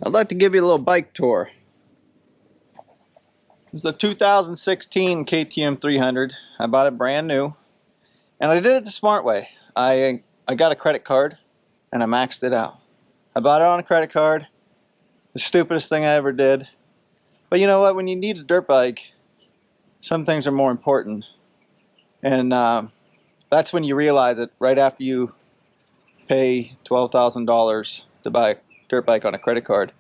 I'd like to give you a little bike tour. This is a 2016 KTM 300. I bought it brand new, and I did it the smart way. I got a credit card, and I maxed it out. I bought it on a credit card. The stupidest thing I ever did. But you know what? When you need a dirt bike, some things are more important, and that's when you realize it. Right after you pay $12,000 to buy a dirt bike on a credit card.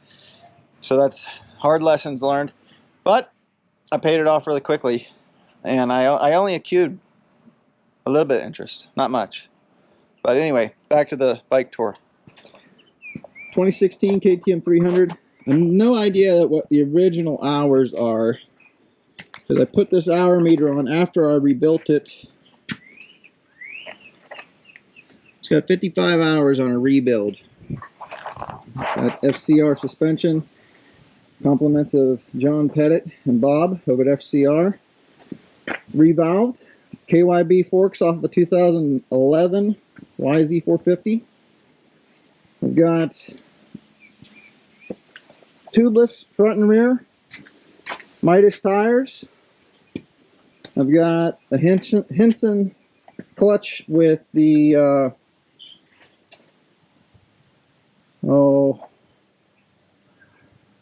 So that's hard lessons learned, but I paid it off really quickly, and I only accrued a little bit of interest, not much. But anyway, back to the bike tour. 2016 KTM 300. I have no idea what the original hours are, because I put this hour meter on after I rebuilt it. It's got 55 hours on a rebuild. Got FCR suspension. Compliments of John Pettit and Bob over at FCR. It's revalved. KYB forks off the 2011 YZ450. We've got tubeless front and rear. Midas tires. I've got a Henson clutch with the I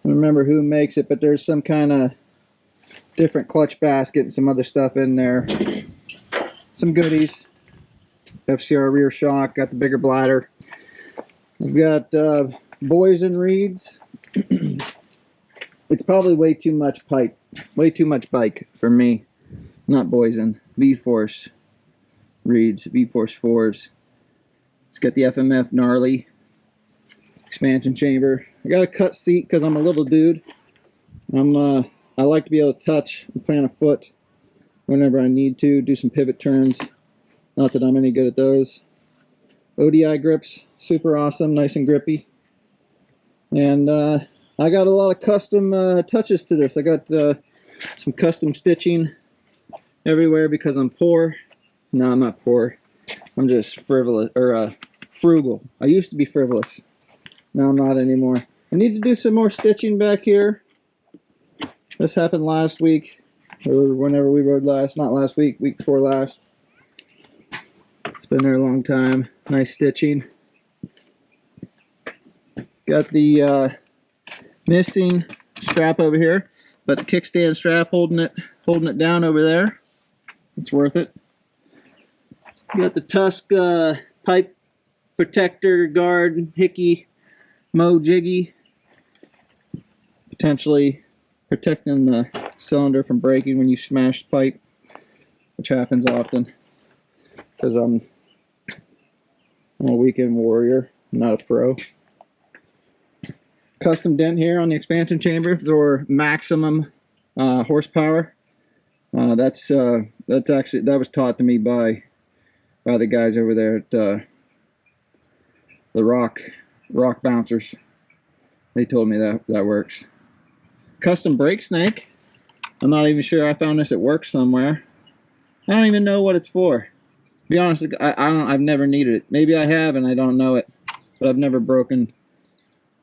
don't remember who makes it, but there's some kind of different clutch basket and some other stuff in there. Some goodies. FCR rear shock, got the bigger bladder. I've got boys and reeds. It's probably way too much pipe, way too much bike for me. Not Boysen, V-Force reeds, V-Force 4s. It's got the FMF gnarly expansion chamber. I got a cut seat because I'm a little dude. I like to be able to touch and plant a foot whenever I need to, do some pivot turns. Not that I'm any good at those. ODI grips, super awesome, nice and grippy. And I got a lot of custom touches to this. I got some custom stitching everywhere because I'm poor. No, I'm not poor. I'm just frivolous, or frugal. I used to be frivolous. No, I'm not anymore. I need to do some more stitching back here. This happened last week, or whenever we rode last. Not last week, week before last. It's been there a long time. Nice stitching. Got the missing strap over here, but the kickstand strap holding it down over there. It's worth it. Got the Tusk pipe protector guard hickey Mo jiggy, potentially protecting the cylinder from breaking when you smash pipe, which happens often because I'm a weekend warrior, not a pro. Custom dent here on the expansion chamber for maximum horsepower. That was taught to me by the guys over there at the Rock Bouncers. They told me that works. Custom brake snake. I'm not even sure. I found this at work somewhere. I don't even know what it's for. To be honest, I've never needed it. Maybe I have and I don't know it, but I've never broken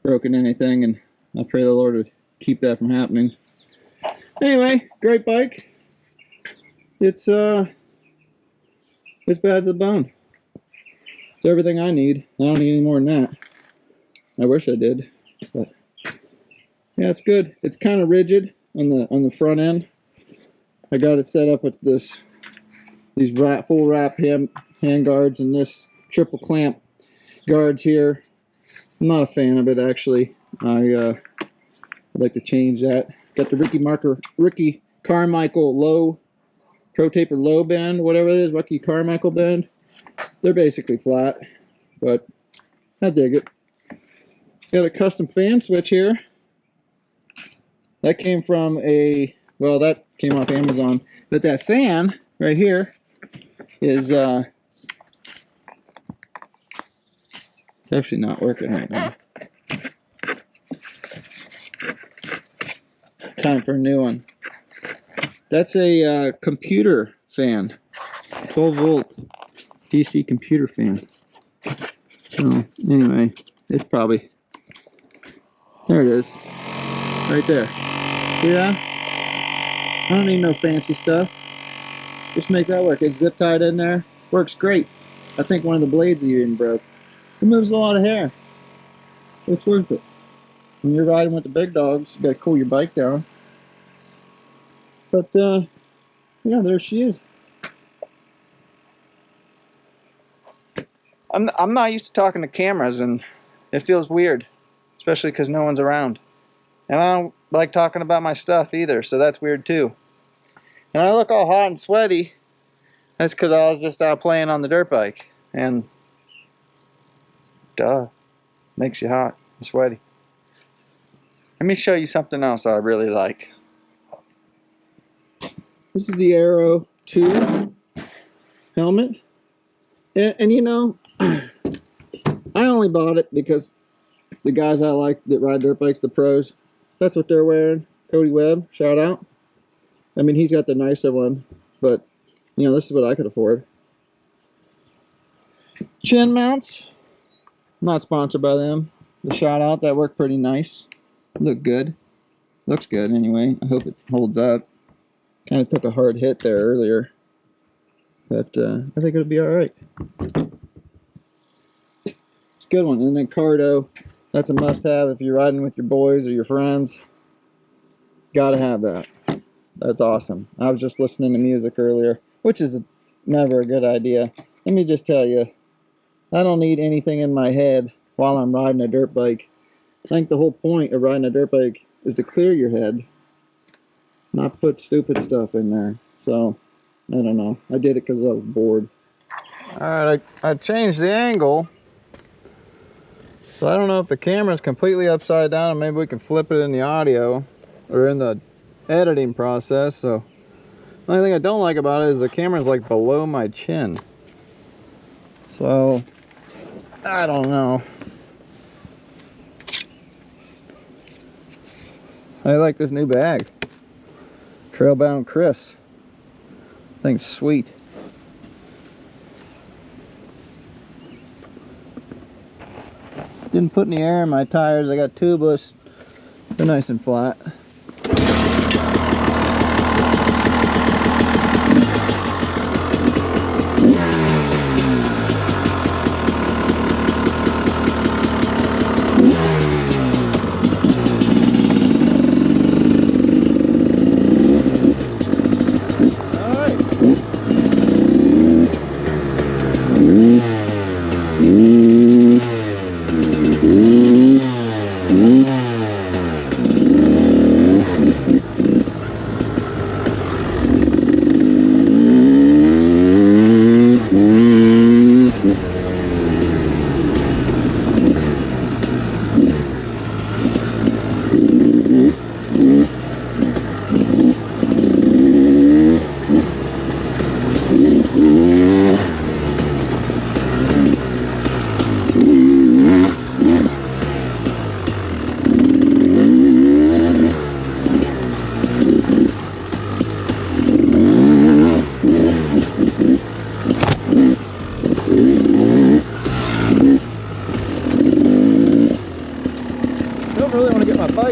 anything, and I pray the Lord would keep that from happening. Anyway, great bike. It's bad to the bone. It's everything I need. I don't need any more than that. I wish I did, but yeah, it's good. It's kind of rigid on the front end. I got it set up with these full wrap hand guards and this triple clamp guards here. I'm not a fan of it, actually. I'd like to change that. Got the Ricky Carmichael low Pro Taper low bend, whatever it is, Ricky Carmichael bend. They're basically flat, but I dig it. Got a custom fan switch here. That came from that came off Amazon. But that fan right here is it's actually not working right now. Time for a new one. That's a computer fan. 12 volt DC computer fan. So anyway, it's probably There it is. Right there. See that? I don't need no fancy stuff. Just make that work. It's zip tied in there. Works great. I think one of the blades even broke. It moves a lot of hair. It's worth it. When you're riding with the big dogs, you gotta cool your bike down. But yeah, there she is. I'm not used to talking to cameras, and it feels weird, especially because no one's around. And I don't like talking about my stuff either, so that's weird too. And I look all hot and sweaty. That's because I was just out playing on the dirt bike, and duh, makes you hot and sweaty. Let me show you something else I really like. This is the Aero 2 helmet. And you know, I only bought it because the guys I like that ride dirt bikes, the pros, that's what they're wearing. Cody Webb, shout out. I mean, he's got the nicer one, but you know, this is what I could afford. Chin mounts, not sponsored by them. The shout out, that worked pretty nice. Look good. Looks good anyway. I hope it holds up. Kind of took a hard hit there earlier, but I think it'll be alright. It's a good one. And then Cardo, that's a must-have if you're riding with your boys or your friends. Gotta have that. That's awesome. I was just listening to music earlier, which is never a good idea. Let me just tell you, I don't need anything in my head while I'm riding a dirt bike. I think the whole point of riding a dirt bike is to clear your head, not put stupid stuff in there. So, I don't know. I did it because I was bored. Alright, I changed the angle. So I don't know if the camera's completely upside down, and maybe we can flip it in the audio or in the editing process. So the only thing I don't like about it is the camera's like below my chin. So I don't know. I like this new bag. Trailbound Chris. Thing's sweet. Didn't put any air in my tires. I got tubeless. They're nice and flat.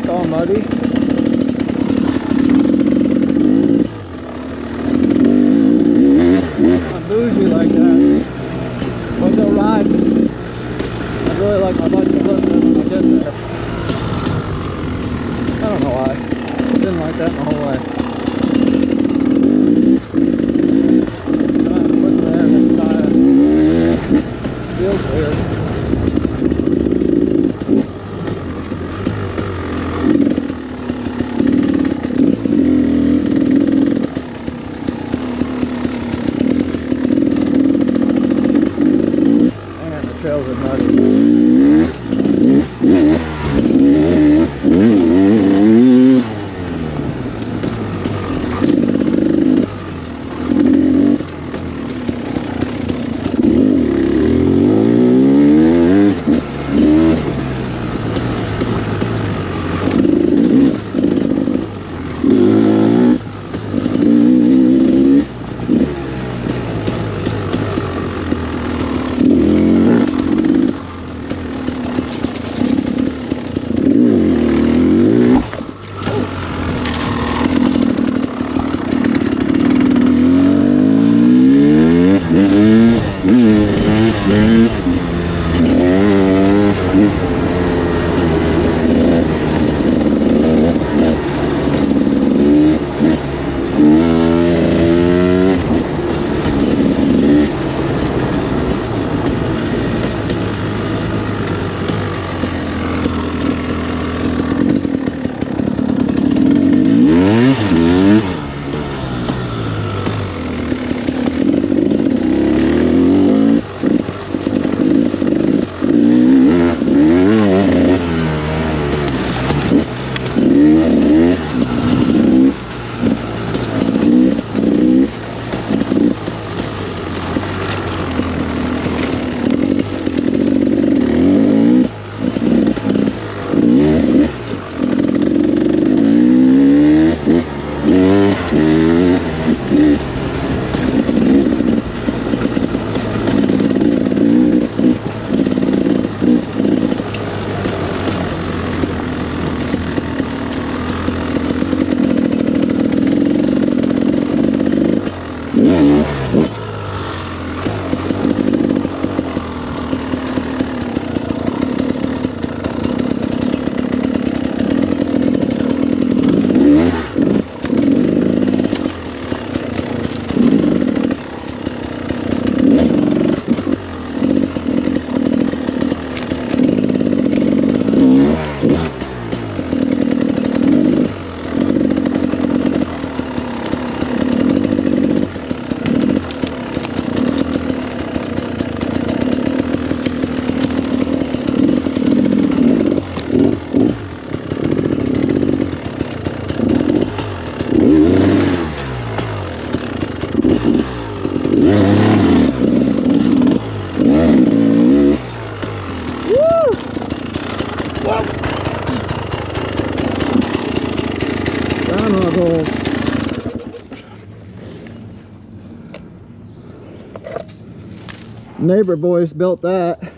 All muddy. I'm bougie like that. But they'll ride. I really like my bike to look good when I get there. I don't know why. Didn't like that my whole life. I'm gonna put the air in the tire. Feels weird. Trails are muddy. groundhog holes. Neighbor boys built that.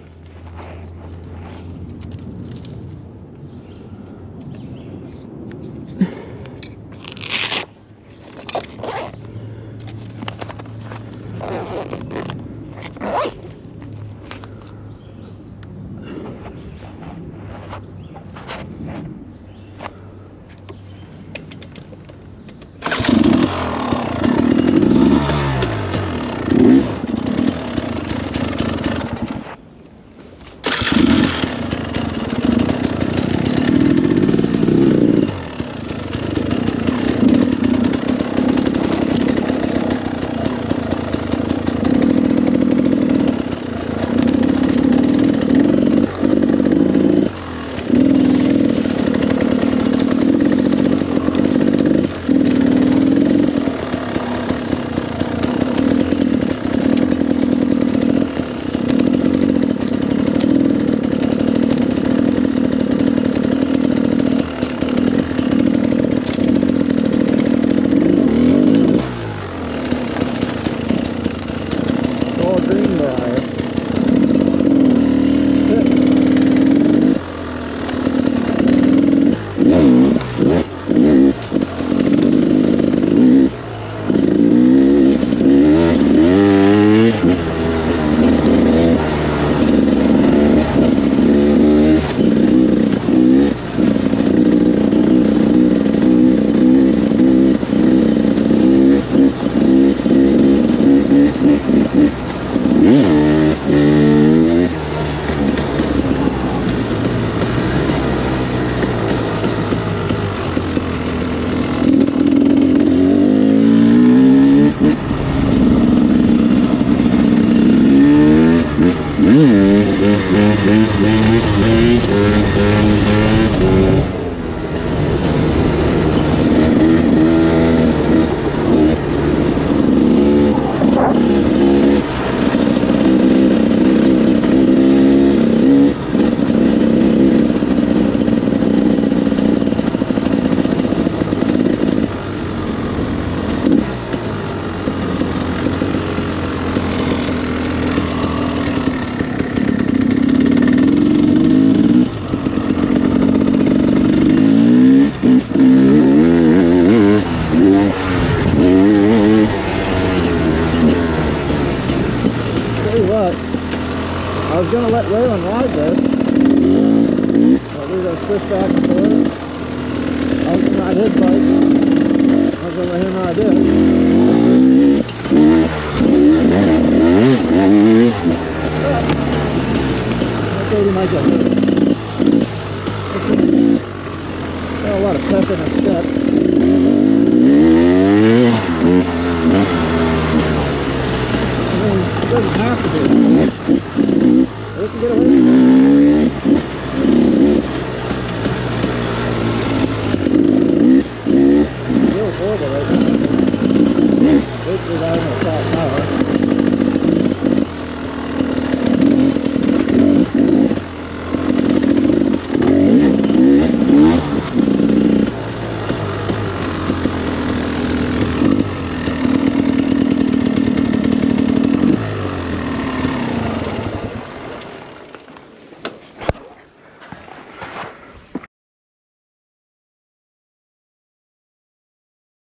I was going to let Raylan ride this. But we're going to switch back and forth. I was going to ride his bike. I was going to let him ride this. I thought he might get hurt. Got a lot of pep in his step. I mean, it doesn't have to be.